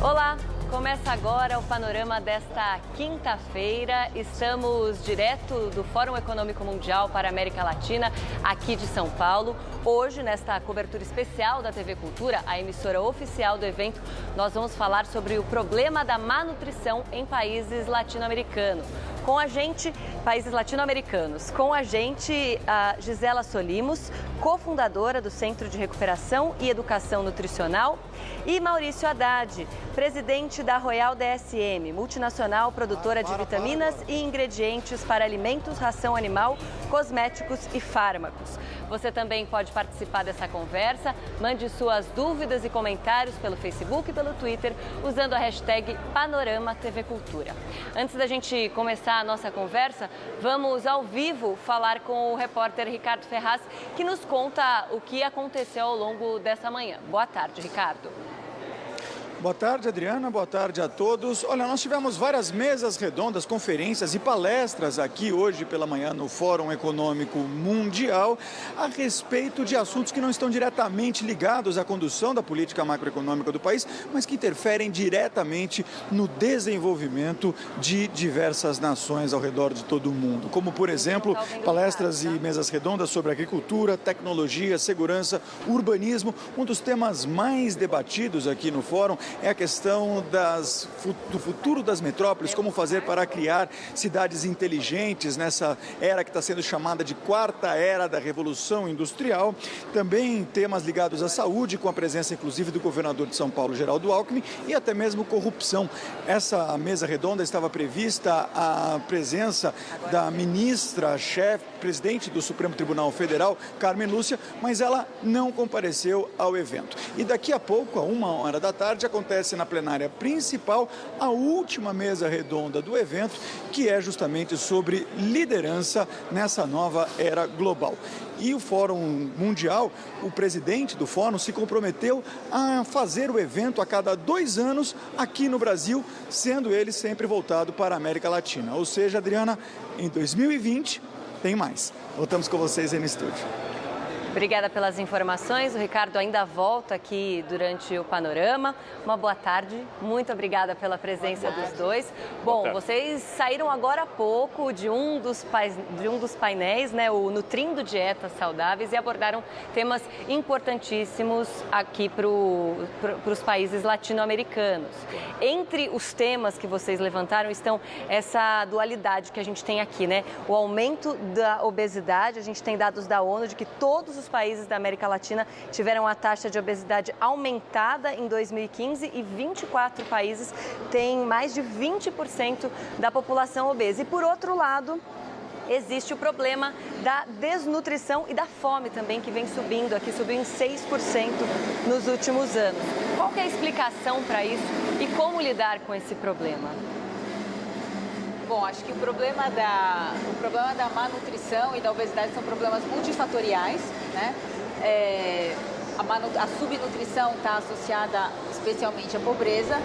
Olá, começa agora o panorama desta quinta-feira. Estamos direto do Fórum Econômico Mundial para a América Latina, aqui de São Paulo. Hoje, nesta cobertura especial da TV Cultura, a emissora oficial do evento, nós vamos falar sobre o problema da má nutrição em países latino-americanos. Com a gente, países latino-americanos. Com a gente, a Gisela Solimos, cofundadora do Centro de Recuperação e Educação Nutricional, e Maurício Haddad, presidente da Royal DSM, multinacional produtora de vitaminas e ingredientes para alimentos, ração animal, cosméticos e fármacos. Você também pode participar dessa conversa, mande suas dúvidas e comentários pelo Facebook e pelo Twitter, usando a hashtag Panorama TV Cultura. Antes da gente começar a nossa conversa, vamos ao vivo falar com o repórter Ricardo Ferraz, que nos conta o que aconteceu ao longo dessa manhã. Boa tarde, Ricardo. Boa tarde, Adriana. Boa tarde a todos. Olha, nós tivemos várias mesas redondas, conferências e palestras aqui hoje pela manhã no Fórum Econômico Mundial a respeito de assuntos que não estão diretamente ligados à condução da política macroeconômica do país, mas que interferem diretamente no desenvolvimento de diversas nações ao redor de todo o mundo. Como, por exemplo, palestras e mesas redondas sobre agricultura, tecnologia, segurança, urbanismo. Um dos temas mais debatidos aqui no Fórum é a questão do futuro das metrópoles, como fazer para criar cidades inteligentes nessa era que está sendo chamada de quarta era da Revolução Industrial. Também temas ligados à saúde, com a presença inclusive do governador de São Paulo, Geraldo Alckmin, e até mesmo corrupção. Essa mesa redonda estava prevista a presença da ministra-chefe, presidente do Supremo Tribunal Federal, Carmen Lúcia, mas ela não compareceu ao evento. E daqui a pouco, a 1h da tarde, acontece na plenária principal a última mesa redonda do evento, que é justamente sobre liderança nessa nova era global. E o Fórum Mundial, o presidente do Fórum se comprometeu a fazer o evento a cada 2 anos aqui no Brasil, sendo ele sempre voltado para a América Latina. Ou seja, Adriana, em 2020 tem mais. Voltamos com vocês aí no estúdio. Obrigada pelas informações. O Ricardo ainda volta aqui durante o panorama. Uma boa tarde. Muito obrigada pela presença dos dois. Bom, vocês saíram agora há pouco de um dos painéis, né, o Nutrindo Dietas Saudáveis, e abordaram temas importantíssimos aqui para os países latino-americanos. Entre os temas que vocês levantaram estão essa dualidade que a gente tem aqui, né? O aumento da obesidade. A gente tem dados da ONU de que todos os países da América Latina tiveram a taxa de obesidade aumentada em 2015 e 24 países têm mais de 20% da população obesa. E por outro lado, existe o problema da desnutrição e da fome também, que vem subindo. Aqui subiu em 6% nos últimos anos. Qual que é a explicação para isso e como lidar com esse problema? Bom, acho que o problema da má nutrição e da obesidade são problemas multifatoriais, né? A subnutrição está associada especialmente à pobreza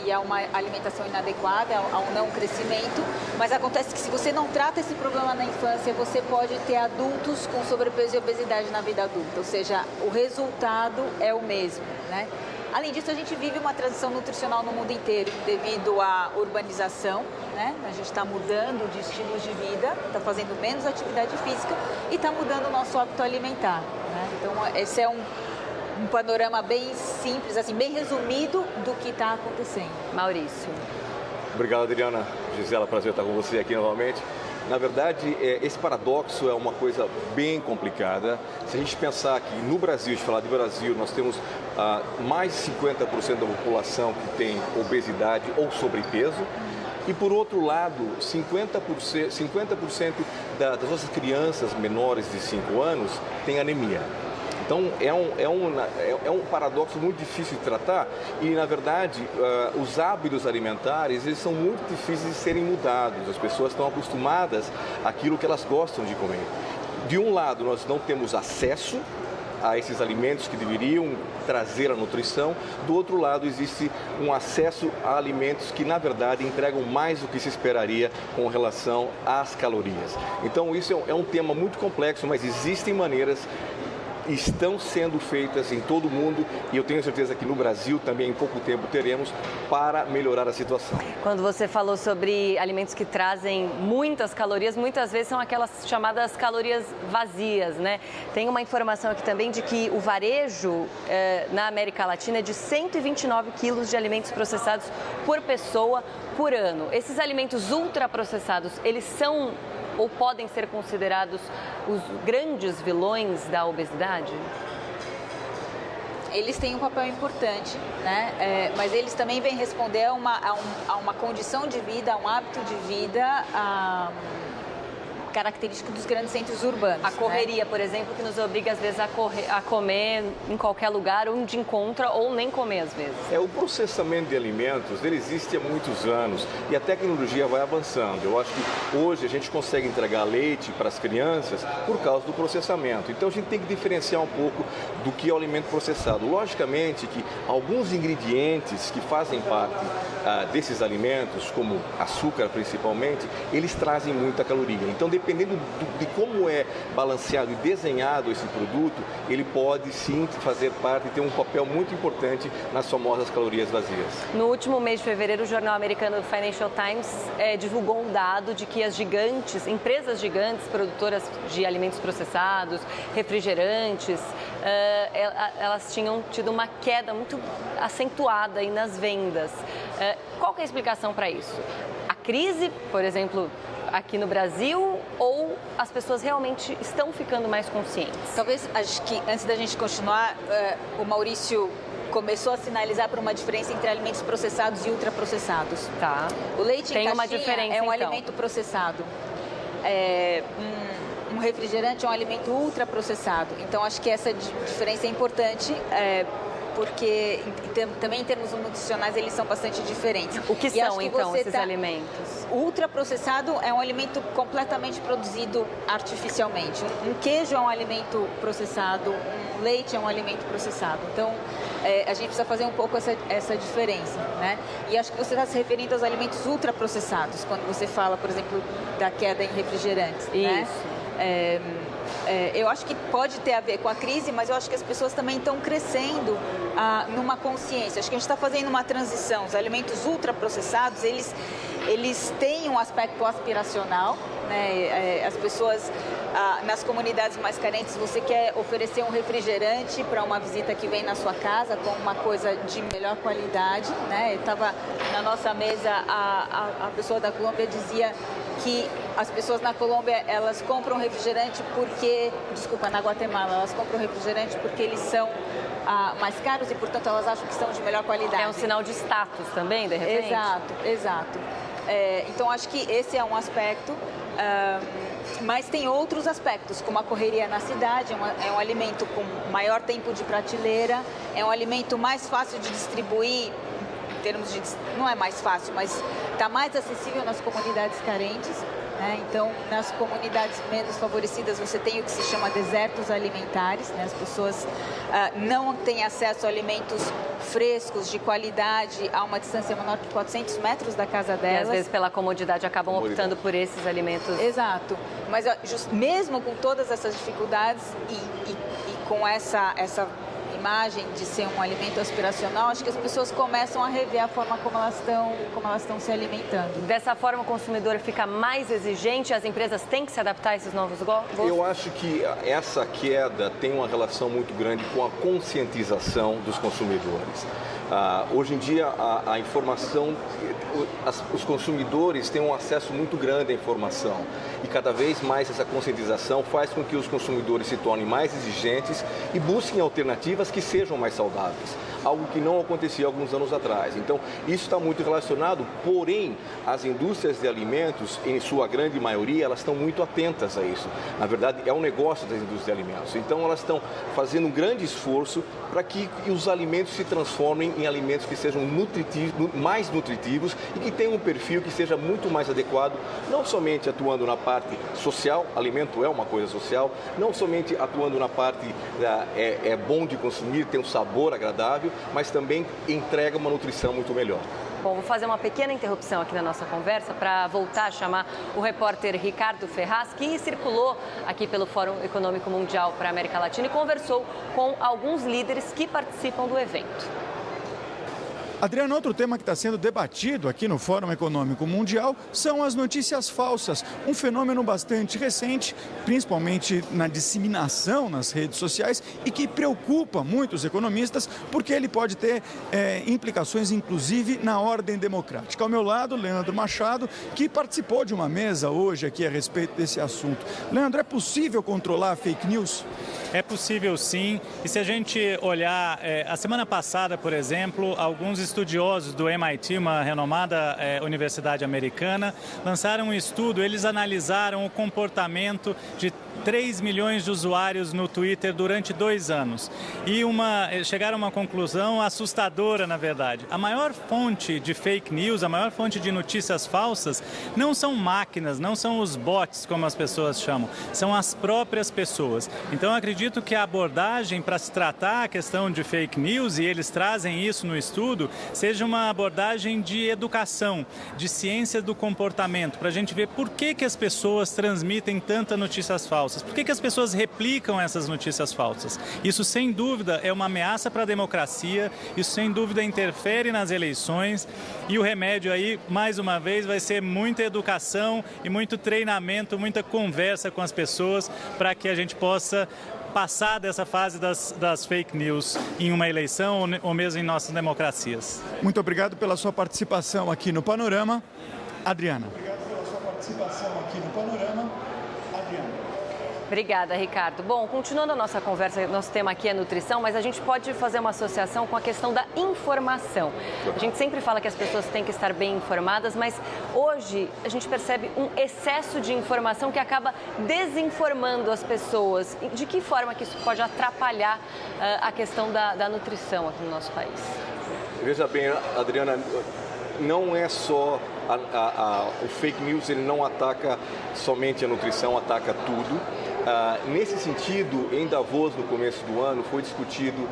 e a uma alimentação inadequada, ao não crescimento, mas acontece que se você não trata esse problema na infância, você pode ter adultos com sobrepeso e obesidade na vida adulta, ou seja, o resultado é o mesmo, né? Além disso, a gente vive uma transição nutricional no mundo inteiro devido à urbanização, né? A gente está mudando de estilos de vida, está fazendo menos atividade física e está mudando o nosso hábito alimentar, né? Então, esse é um panorama bem simples, assim, bem resumido do que está acontecendo. Maurício. Obrigado, Adriana. Gisela, prazer estar com você aqui novamente. Na verdade, esse paradoxo é uma coisa bem complicada. Se a gente pensar que no Brasil, de falar de Brasil, nós temos mais de 50% da população que tem obesidade ou sobrepeso. E, por outro lado, 50% das nossas crianças menores de 5 anos têm anemia. Então, é um paradoxo muito difícil de tratar e, na verdade, os hábitos alimentares, eles são muito difíceis de serem mudados. As pessoas estão acostumadas àquilo que elas gostam de comer. De um lado, nós não temos acesso a esses alimentos que deveriam trazer a nutrição. Do outro lado, existe um acesso a alimentos que, na verdade, entregam mais do que se esperaria com relação às calorias. Então, isso é um tema muito complexo, mas existem maneiras estão sendo feitas em todo o mundo e eu tenho certeza que no Brasil também em pouco tempo teremos para melhorar a situação. Quando você falou sobre alimentos que trazem muitas calorias, muitas vezes são aquelas chamadas calorias vazias, né? Tem uma informação aqui também de que o varejo na América Latina é de 129 quilos de alimentos processados por pessoa por ano. Esses alimentos ultraprocessados, eles são ou podem ser considerados os grandes vilões da obesidade? Eles têm um papel importante, né? Mas eles também vêm responder a uma condição de vida, a um hábito de vida característico dos grandes centros urbanos. A correria, por exemplo, que nos obriga às vezes a comer em qualquer lugar onde encontra ou nem comer às vezes. O processamento de alimentos, ele existe há muitos anos e a tecnologia vai avançando. Eu acho que hoje a gente consegue entregar leite para as crianças por causa do processamento. Então a gente tem que diferenciar um pouco do que é o alimento processado. Logicamente que alguns ingredientes que fazem parte desses alimentos, como açúcar principalmente, eles trazem muita caloria. Então, dependendo de como é balanceado e desenhado esse produto, ele pode sim fazer parte e ter um papel muito importante nas famosas calorias vazias. No último mês de fevereiro, o jornal americano Financial Times divulgou um dado de que as empresas gigantes, produtoras de alimentos processados, refrigerantes, elas tinham tido uma queda muito acentuada aí nas vendas. Qual que é a explicação para isso? A crise, por exemplo, aqui no Brasil, ou as pessoas realmente estão ficando mais conscientes? Talvez, acho que antes da gente continuar, o Maurício começou a sinalizar para uma diferença entre alimentos processados e ultraprocessados. Tá. O leite tem em uma caixinha diferença, é um então. alimento processado. Um refrigerante é um alimento ultraprocessado. Então, acho que essa diferença é importante. Porque também em termos nutricionais eles são bastante diferentes. O que são então esses alimentos? O ultraprocessado é um alimento completamente produzido artificialmente. Um queijo é um alimento processado, um leite é um alimento processado. Então, a gente precisa fazer um pouco essa diferença, né? E acho que você está se referindo aos alimentos ultraprocessados, quando você fala, por exemplo, da queda em refrigerantes. Isso. Né? Eu acho que pode ter a ver com a crise, mas eu acho que as pessoas também estão crescendo numa consciência. Acho que a gente está fazendo uma transição. Os alimentos ultraprocessados, eles têm um aspecto aspiracional, né? As pessoas, nas comunidades mais carentes, você quer oferecer um refrigerante para uma visita que vem na sua casa com uma coisa de melhor qualidade, né? Estava na nossa mesa, a pessoa da Colômbia dizia que as pessoas na Colômbia, elas compram refrigerante na Guatemala, elas compram refrigerante porque eles são mais caros e, portanto, elas acham que são de melhor qualidade. É um sinal de status também, de repente? Exato. Então, acho que esse é um aspecto, mas tem outros aspectos, como a correria na cidade, é um alimento com maior tempo de prateleira, é um alimento mais fácil de distribuir, em termos de... não é mais fácil, mas está mais acessível nas comunidades carentes. Então, nas comunidades menos favorecidas, você tem o que se chama desertos alimentares, né? As pessoas não têm acesso a alimentos frescos, de qualidade, a uma distância menor que 400 metros da casa delas. E às vezes, pela comodidade, acabam optando por esses alimentos. Exato. Mas mesmo com todas essas dificuldades e com essa imagem de ser um alimento aspiracional, acho que as pessoas começam a rever a forma como elas estão se alimentando. Dessa forma, o consumidor fica mais exigente, as empresas têm que se adaptar a esses novos gostos? Eu acho que essa queda tem uma relação muito grande com a conscientização dos consumidores. Hoje em dia, a informação, os consumidores têm um acesso muito grande à informação e cada vez mais essa conscientização faz com que os consumidores se tornem mais exigentes e busquem alternativas que sejam mais saudáveis, algo que não acontecia alguns anos atrás. Então, isso está muito relacionado, porém, as indústrias de alimentos, em sua grande maioria, elas estão muito atentas a isso. Na verdade, é um negócio das indústrias de alimentos. Então, elas estão fazendo um grande esforço para que os alimentos se transformem em alimentos que sejam mais nutritivos e que tenham um perfil que seja muito mais adequado, não somente atuando na parte social, alimento é uma coisa social, não somente atuando na parte é bom de consumir, tem um sabor agradável, mas também entrega uma nutrição muito melhor. Bom, vou fazer uma pequena interrupção aqui na nossa conversa para voltar a chamar o repórter Ricardo Ferraz, que circulou aqui pelo Fórum Econômico Mundial para a América Latina e conversou com alguns líderes que participam do evento. Adriana, outro tema que está sendo debatido aqui no Fórum Econômico Mundial são as notícias falsas, um fenômeno bastante recente, principalmente na disseminação nas redes sociais e que preocupa muitos economistas porque ele pode ter implicações, inclusive, na ordem democrática. Ao meu lado, Leandro Machado, que participou de uma mesa hoje aqui a respeito desse assunto. Leandro, é possível controlar a fake news? É possível sim, e se a gente olhar, a semana passada, por exemplo, alguns estudiosos do MIT, uma renomada universidade americana, lançaram um estudo, eles analisaram o comportamento de 3 milhões de usuários no Twitter durante 2 anos. E chegaram a uma conclusão assustadora, na verdade. A maior fonte de fake news, a maior fonte de notícias falsas, não são máquinas, não são os bots, como as pessoas chamam, são as próprias pessoas. Então, eu acredito que a abordagem para se tratar a questão de fake news, e eles trazem isso no estudo, seja uma abordagem de educação, de ciência do comportamento, para a gente ver por que as pessoas transmitem tantas notícias falsas. Por que as pessoas replicam essas notícias falsas? Isso, sem dúvida, é uma ameaça para a democracia, isso, sem dúvida, interfere nas eleições e o remédio aí, mais uma vez, vai ser muita educação e muito treinamento, muita conversa com as pessoas para que a gente possa passar dessa fase das fake news em uma eleição ou mesmo em nossas democracias. Muito obrigado pela sua participação aqui no Panorama, Adriana. Obrigado pela sua participação aqui no Panorama, Adriana. Obrigada, Ricardo. Bom, continuando a nossa conversa, nosso tema aqui é nutrição, mas a gente pode fazer uma associação com a questão da informação. A gente sempre fala que as pessoas têm que estar bem informadas, mas hoje a gente percebe um excesso de informação que acaba desinformando as pessoas. De que forma que isso pode atrapalhar a questão da nutrição aqui no nosso país? Veja bem, Adriana, não é só o fake news, ele não ataca somente a nutrição, ataca tudo. Nesse sentido, em Davos, no começo do ano, foi discutido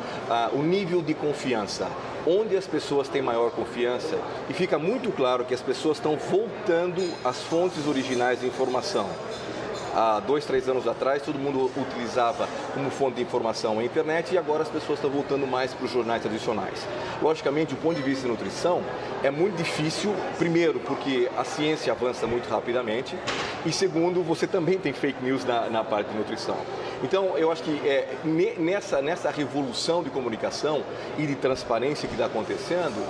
o nível de confiança, onde as pessoas têm maior confiança, e fica muito claro que as pessoas estão voltando às fontes originais de informação. Há 2, 3 anos atrás, todo mundo utilizava como fonte de informação a internet e agora as pessoas estão voltando mais para os jornais tradicionais. Logicamente, do ponto de vista de nutrição, é muito difícil, primeiro, porque a ciência avança muito rapidamente e, segundo, você também tem fake news na parte de nutrição. Então, eu acho que nessa revolução de comunicação e de transparência que está acontecendo,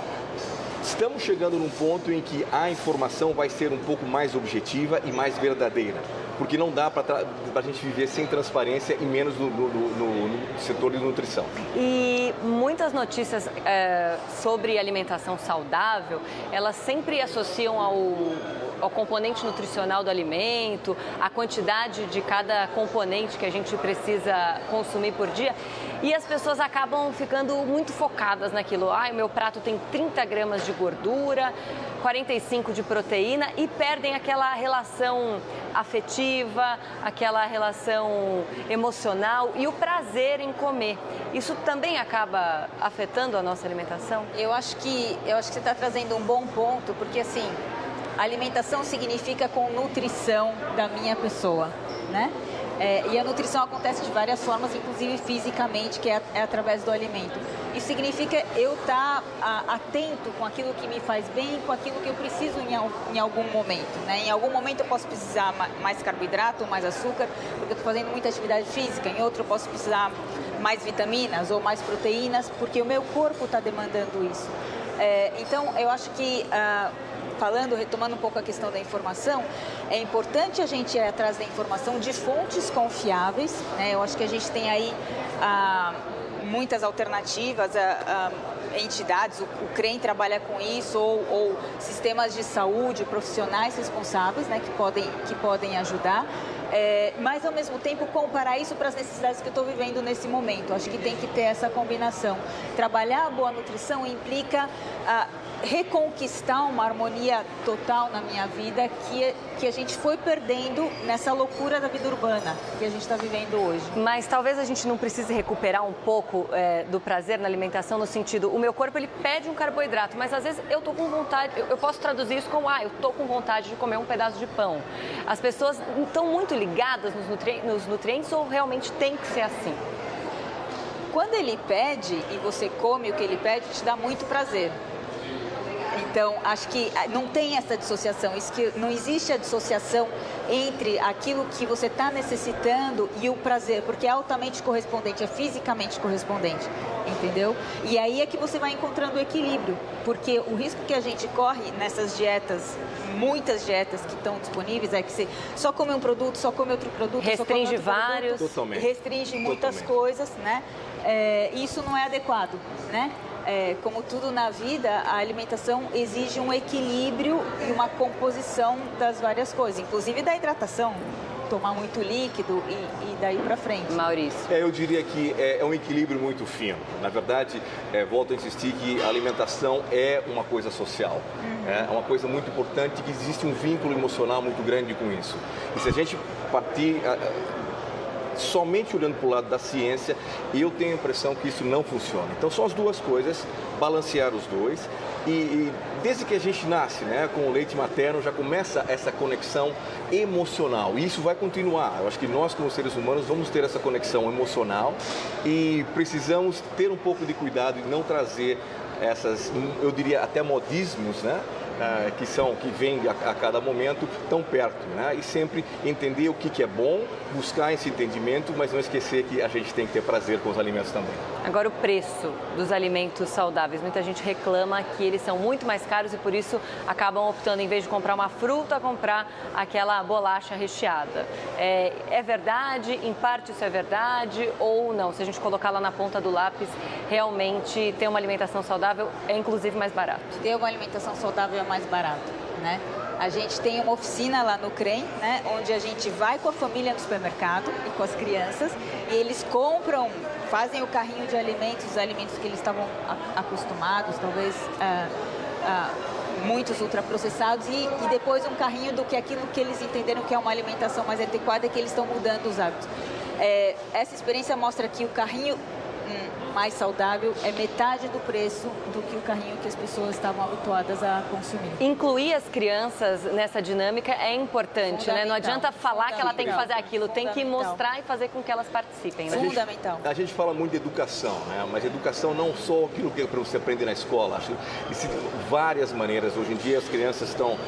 estamos chegando num ponto em que a informação vai ser um pouco mais objetiva e mais verdadeira, porque não dá para a gente viver sem transparência e menos no setor de nutrição. E muitas notícias sobre alimentação saudável, elas sempre associam ao componente nutricional do alimento, a quantidade de cada componente que a gente precisa consumir por dia, e as pessoas acabam ficando muito focadas naquilo. O meu prato tem 30 gramas de gordura, 45 de proteína, e perdem aquela relação afetiva, aquela relação emocional e o prazer em comer. Isso também acaba afetando a nossa alimentação? Eu acho que você está trazendo um bom ponto, porque assim, alimentação significa com nutrição da minha pessoa, né? E a nutrição acontece de várias formas, inclusive fisicamente, que é através do alimento. Isso significa eu estar atento com aquilo que me faz bem, com aquilo que eu preciso em algum momento, né? Em algum momento eu posso precisar mais carboidrato, mais açúcar, porque eu estou fazendo muita atividade física. Em outro eu posso precisar mais vitaminas ou mais proteínas, porque o meu corpo está demandando isso. Então, eu acho que... retomando um pouco a questão da informação, é importante a gente ir atrás da informação de fontes confiáveis, né? Eu acho que a gente tem aí muitas alternativas, entidades, o CREM trabalha com isso, ou sistemas de saúde, profissionais responsáveis, né, que podem ajudar. mas ao mesmo tempo comparar isso para as necessidades que eu estou vivendo nesse momento. Acho que tem que ter essa combinação. Trabalhar a boa nutrição implica reconquistar uma harmonia total na minha vida que a gente foi perdendo nessa loucura da vida urbana que a gente está vivendo hoje. Mas talvez a gente não precise recuperar um pouco do prazer na alimentação, no sentido, o meu corpo ele pede um carboidrato, mas às vezes eu tô com vontade, eu posso traduzir isso como, eu tô com vontade de comer um pedaço de pão. As pessoas estão muito ligadas nos nutrientes ou realmente tem que ser assim? Quando ele pede e você come o que ele pede, te dá muito prazer. Então, acho que não tem essa dissociação, não existe a dissociação entre aquilo que você está necessitando e o prazer, porque é altamente correspondente, é fisicamente correspondente, entendeu? E aí é que você vai encontrando o equilíbrio, porque o risco que a gente corre nessas dietas, muitas dietas que estão disponíveis, é que você só come um produto, só come outro produto, restringe vários, restringe muitas coisas, né? Isso não é adequado, né? Como tudo na vida, a alimentação exige um equilíbrio e uma composição das várias coisas, inclusive da hidratação, tomar muito líquido e daí para frente. Maurício. Eu diria que é um equilíbrio muito fino. Na verdade, volto a insistir que a alimentação é uma coisa social. É uma coisa muito importante, que existe um vínculo emocional muito grande com isso. E se a gente partir somente olhando para o lado da ciência, eu tenho a impressão que isso não funciona. Então são as duas coisas, balancear os dois e desde que a gente nasce, né, com o leite materno já começa essa conexão emocional e isso vai continuar. Eu acho que nós como seres humanos vamos ter essa conexão emocional e precisamos ter um pouco de cuidado e não trazer essas, eu diria até modismos, né? Que vêm a cada momento tão perto, né? E sempre entender o que é bom, buscar esse entendimento, mas não esquecer que a gente tem que ter prazer com os alimentos também. Agora, o preço dos alimentos saudáveis. Muita gente reclama que eles são muito mais caros e por isso acabam optando, em vez de comprar uma fruta, comprar aquela bolacha recheada. É verdade? Em parte isso é verdade ou não? Se a gente colocar lá na ponta do lápis, realmente ter uma alimentação saudável é inclusive mais barato? Ter uma alimentação saudável é mais barato, né? A gente tem uma oficina lá no CREM, né, onde a gente vai com a família no supermercado e com as crianças e eles compram, fazem o carrinho de alimentos, os alimentos que eles estavam acostumados, talvez muitos ultraprocessados e depois um carrinho do que aquilo que eles entenderam que é uma alimentação mais adequada, que eles estão mudando os hábitos. Essa experiência mostra que o carrinho mais saudável é metade do preço do que o carrinho que as pessoas estavam habituadas a consumir. Incluir as crianças nessa dinâmica é importante, né? Não adianta falar que ela tem que fazer aquilo, tem que mostrar e fazer com que elas participem, né? Fundamental. A gente fala muito de educação, né? Mas educação não só aquilo que é para você aprender na escola. Acho que existem várias maneiras. Hoje em dia as crianças estão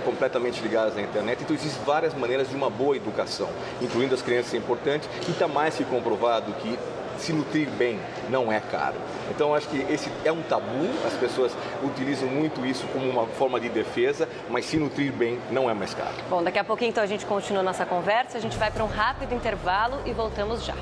completamente ligadas à internet, então existem várias maneiras de uma boa educação, incluindo as crianças, é importante e está mais que comprovado que se nutrir bem não é caro. Então, acho que esse é um tabu, as pessoas utilizam muito isso como uma forma de defesa, mas se nutrir bem não é mais caro. Bom, daqui a pouquinho então a gente continua nossa conversa, a gente vai para um rápido intervalo e voltamos já.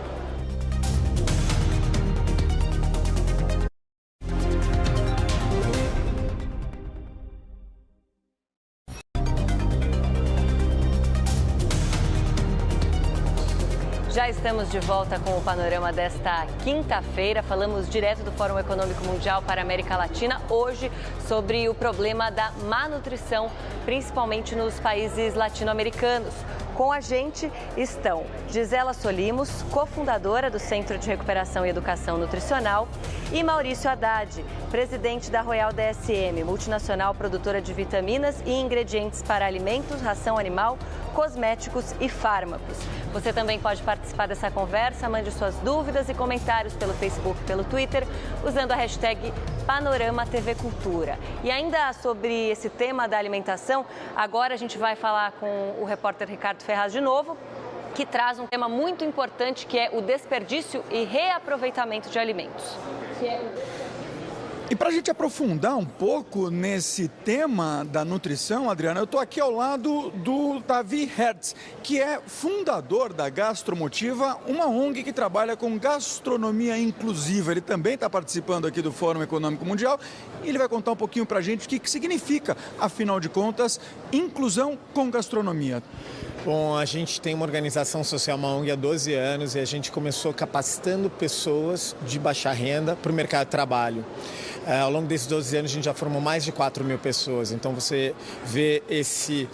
Já estamos de volta com o panorama desta quinta-feira. Falamos direto do Fórum Econômico Mundial para a América Latina, hoje sobre o problema da má nutrição, principalmente nos países latino-americanos. Com a gente estão Gisela Solimos, cofundadora do Centro de Recuperação e Educação Nutricional, e Maurício Haddad, presidente da Royal DSM, multinacional produtora de vitaminas e ingredientes para alimentos, ração animal, cosméticos e fármacos. Você também pode participar dessa conversa, mande suas dúvidas e comentários pelo Facebook e pelo Twitter, usando a hashtag Panorama TV Cultura. E ainda sobre esse tema da alimentação, agora a gente vai falar com o repórter Ricardo Ferraz de novo, que traz um tema muito importante, que é o desperdício e reaproveitamento de alimentos. E para a gente aprofundar um pouco nesse tema da nutrição, Adriana, eu estou aqui ao lado do Davi Hertz, que é fundador da Gastromotiva, uma ONG que trabalha com gastronomia inclusiva. Ele também está participando aqui do Fórum Econômico Mundial e ele vai contar um pouquinho para a gente o que significa, afinal de contas, inclusão com gastronomia. Bom, a gente tem uma organização social, uma ONG, há 12 anos e a gente começou capacitando pessoas de baixa renda para o mercado de trabalho. Ao longo desses 12 anos a gente já formou mais de 4.000 pessoas, então você vê esse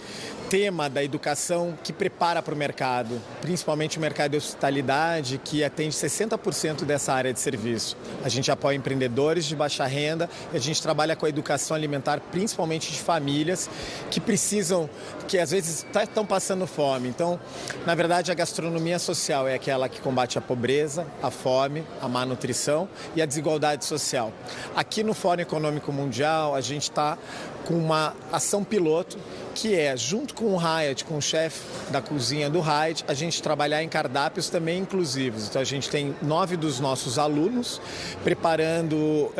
tema da educação que prepara para o mercado, principalmente o mercado de hospitalidade, que atende 60% dessa área de serviço. A gente apoia empreendedores de baixa renda e a gente trabalha com a educação alimentar, principalmente de famílias que precisam, que às vezes estão passando fome. Então, na verdade, a gastronomia social é aquela que combate a pobreza, a fome, a má nutrição e a desigualdade social. Aqui no Fórum Econômico Mundial, a gente está com uma ação piloto que é, junto com o Hyatt, com o chefe da cozinha do Hyatt, a gente trabalhar em cardápios também inclusivos. Então a gente tem 9 dos nossos alunos preparando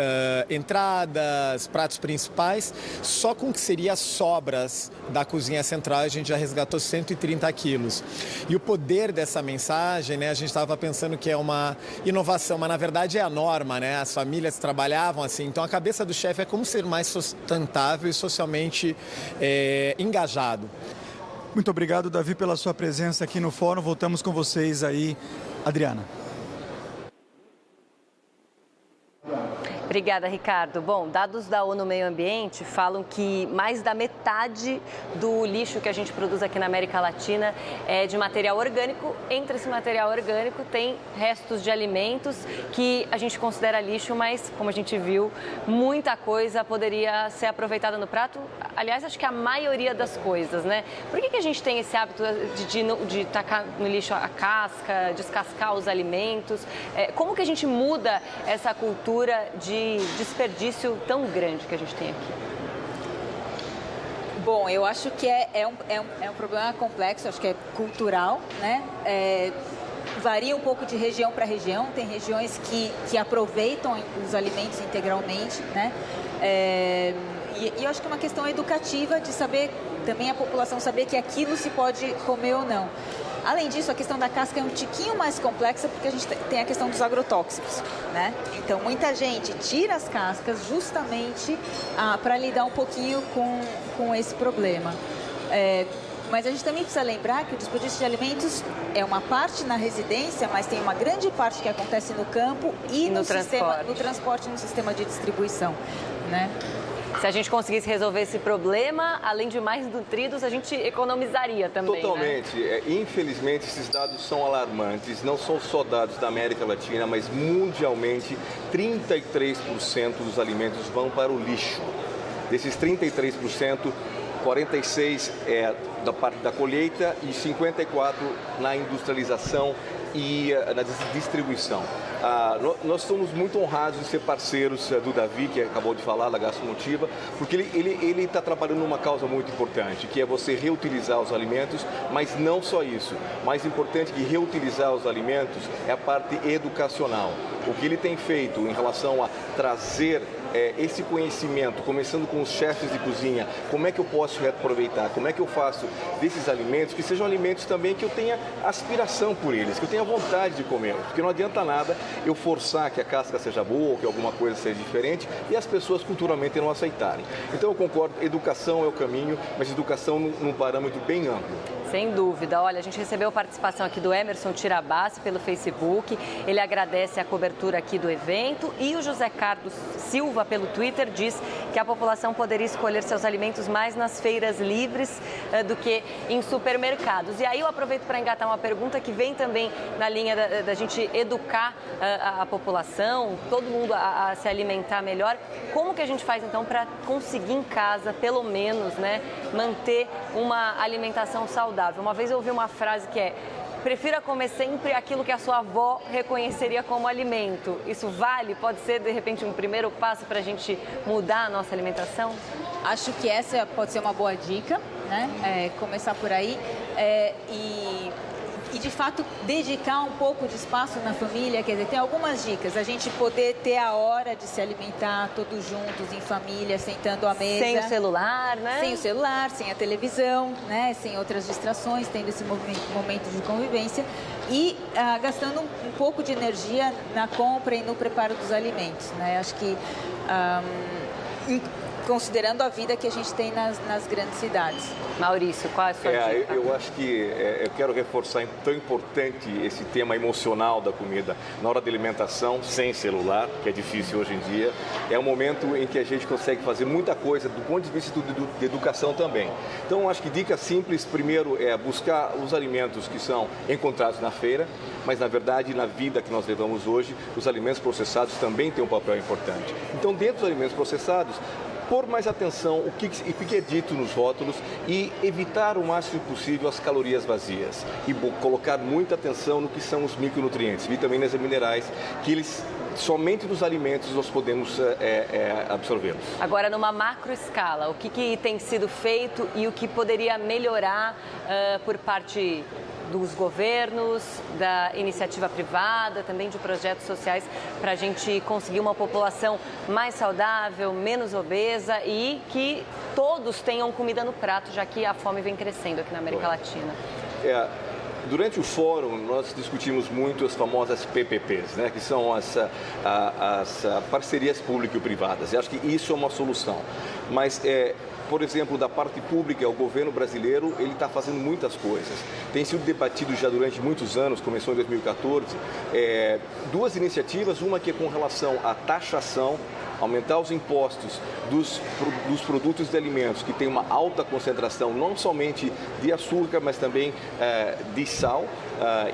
entradas, pratos principais, só com o que seria sobras da cozinha central, a gente já resgatou 130 quilos. E o poder dessa mensagem, né, a gente estava pensando que é uma inovação, mas na verdade é a norma, né? As famílias trabalhavam assim, então a cabeça do chefe é como ser mais sustentável e socialmente engajado. Muito obrigado, Davi, pela sua presença aqui no fórum. Voltamos com vocês aí, Adriana. Obrigada, Ricardo. Bom, dados da ONU Meio Ambiente falam que mais da metade do lixo que a gente produz aqui na América Latina é de material orgânico. Entre esse material orgânico tem restos de alimentos que a gente considera lixo, mas, como a gente viu, muita coisa poderia ser aproveitada no prato. Aliás, acho que a maioria das coisas, né? Por que a gente tem esse hábito de tacar no lixo a casca, descascar os alimentos? Como que a gente muda essa cultura de desperdício tão grande que a gente tem aqui? Bom, eu acho que é um problema complexo, acho que é cultural, né? Varia um pouco de região para região, tem regiões que aproveitam os alimentos integralmente, né? E eu acho que é uma questão educativa de saber, também a população saber que aquilo se pode comer ou não. Além disso, a questão da casca é um tiquinho mais complexa porque a gente tem a questão dos agrotóxicos, né? Então, muita gente tira as cascas justamente para lidar um pouquinho com esse problema. Mas a gente também precisa lembrar que o desperdício de alimentos é uma parte na residência, mas tem uma grande parte que acontece no campo e no transporte, no sistema de distribuição, né? Se a gente conseguisse resolver esse problema, além de mais nutridos, a gente economizaria também. Totalmente. Né? Infelizmente, esses dados são alarmantes. Não são só dados da América Latina, mas mundialmente, 33% dos alimentos vão para o lixo. Desses 33%, 46% é da parte da colheita e 54% na industrialização e na distribuição. Nós somos muito honrados de ser parceiros do Davi, que acabou de falar, da Gastromotiva, porque ele está trabalhando numa causa muito importante, que é você reutilizar os alimentos, mas não só isso. Mais importante que reutilizar os alimentos é a parte educacional. O que ele tem feito em relação a trazer esse conhecimento, começando com os chefes de cozinha, como é que eu posso reaproveitar, como é que eu faço desses alimentos, que sejam alimentos também que eu tenha aspiração por eles, que eu tenha vontade de comer, porque não adianta nada eu forçar que a casca seja boa ou que alguma coisa seja diferente e as pessoas culturalmente não aceitarem. Então eu concordo, educação é o caminho, mas educação num parâmetro bem amplo. Sem dúvida. Olha, a gente recebeu a participação aqui do Emerson Tirabassi pelo Facebook. Ele agradece a cobertura aqui do evento. E o José Carlos Silva, pelo Twitter, diz que a população poderia escolher seus alimentos mais nas feiras livres do que em supermercados. E aí eu aproveito para engatar uma pergunta que vem também na linha da gente educar a população, todo mundo a se alimentar melhor. Como que a gente faz, então, para conseguir em casa, pelo menos, né, manter uma alimentação saudável? Uma vez eu ouvi uma frase que é: prefira comer sempre aquilo que a sua avó reconheceria como alimento. Isso vale? Pode ser, de repente, um primeiro passo para a gente mudar a nossa alimentação? Acho que essa pode ser uma boa dica, né? Começar por aí. E E, de fato, dedicar um pouco de espaço na família, quer dizer, tem algumas dicas. A gente poder ter a hora de se alimentar todos juntos, em família, sentando à mesa. Sem o celular, né? Sem o celular, sem a televisão, né? Sem outras distrações, tendo esse momento de convivência. E gastando um pouco de energia na compra e no preparo dos alimentos, né? Acho que, considerando a vida que a gente tem nas grandes cidades. Maurício, qual é a sua dica? Eu acho que eu quero reforçar tão importante esse tema emocional da comida. Na hora da alimentação, sem celular, que é difícil hoje em dia, é um momento em que a gente consegue fazer muita coisa do ponto de vista de educação também. Então, eu acho que dica simples, primeiro, é buscar os alimentos que são encontrados na feira, mas, na verdade, na vida que nós levamos hoje, os alimentos processados também têm um papel importante. Então, dentro dos alimentos processados, pôr mais atenção o que é dito nos rótulos e evitar o máximo possível as calorias vazias e colocar muita atenção no que são os micronutrientes, vitaminas e minerais, que eles somente dos alimentos nós podemos absorvê-los. Agora, numa macro escala, o que tem sido feito e o que poderia melhorar por parte dos governos, da iniciativa privada, também de projetos sociais, para a gente conseguir uma população mais saudável, menos obesa e que todos tenham comida no prato, já que a fome vem crescendo aqui na América Latina. Durante o fórum, nós discutimos muito as famosas PPPs, né, que são as parcerias público-privadas. Eu acho que isso é uma solução. Mas, por exemplo, da parte pública, o governo brasileiro ele está fazendo muitas coisas. Tem sido debatido já durante muitos anos, começou em 2014, duas iniciativas, uma que é com relação à taxação, aumentar os impostos dos produtos de alimentos que tem uma alta concentração não somente de açúcar, mas também de sal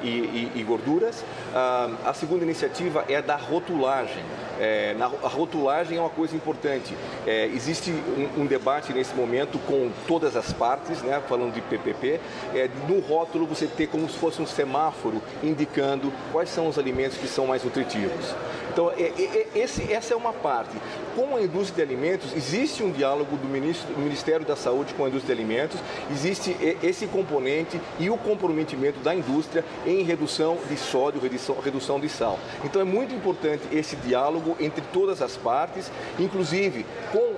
e gorduras. A segunda iniciativa é a da rotulagem. A rotulagem é uma coisa importante. Existe um debate nesse momento com todas as partes, né, falando de PPP. No rótulo você ter como se fosse um semáforo indicando quais são os alimentos que são mais nutritivos. Então, essa é uma parte. Com a indústria de alimentos, existe um diálogo do Ministério da Saúde com a indústria de alimentos, existe esse componente e o comprometimento da indústria em redução de sódio, redução de sal. Então, é muito importante esse diálogo entre todas as partes, inclusive com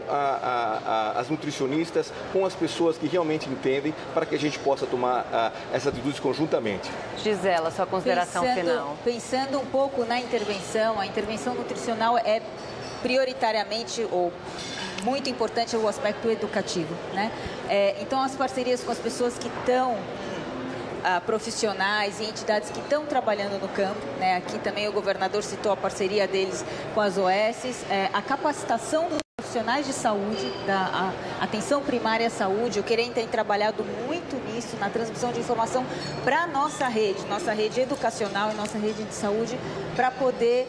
as nutricionistas, com as pessoas que realmente entendem, para que a gente possa tomar essas atitudes conjuntamente. Gisela, sua consideração final. Pensando um pouco na intervenção, a intervenção nutricional é prioritariamente ou muito importante o aspecto educativo, né? Então, as parcerias com as pessoas que estão profissionais e entidades que estão trabalhando no campo, né? Aqui também o governador citou a parceria deles com as OS, a capacitação dos profissionais de saúde, da atenção primária à saúde. O Querem tem trabalhado muito nisso, na transmissão de informação para a nossa rede educacional e nossa rede de saúde, para poder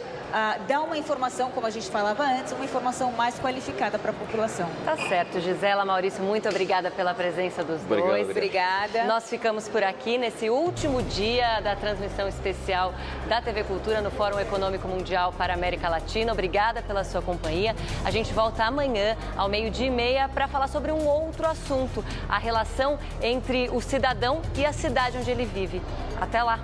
dar uma informação, como a gente falava antes, uma informação mais qualificada para a população. Tá certo, Gisela, Maurício, muito obrigada pela presença dos dois. Obrigada. Nós ficamos por aqui nesse último dia da transmissão especial da TV Cultura no Fórum Econômico Mundial para a América Latina. Obrigada pela sua companhia. A gente volta amanhã, ao 12h30, para falar sobre um outro assunto, a relação entre o cidadão e a cidade onde ele vive. Até lá!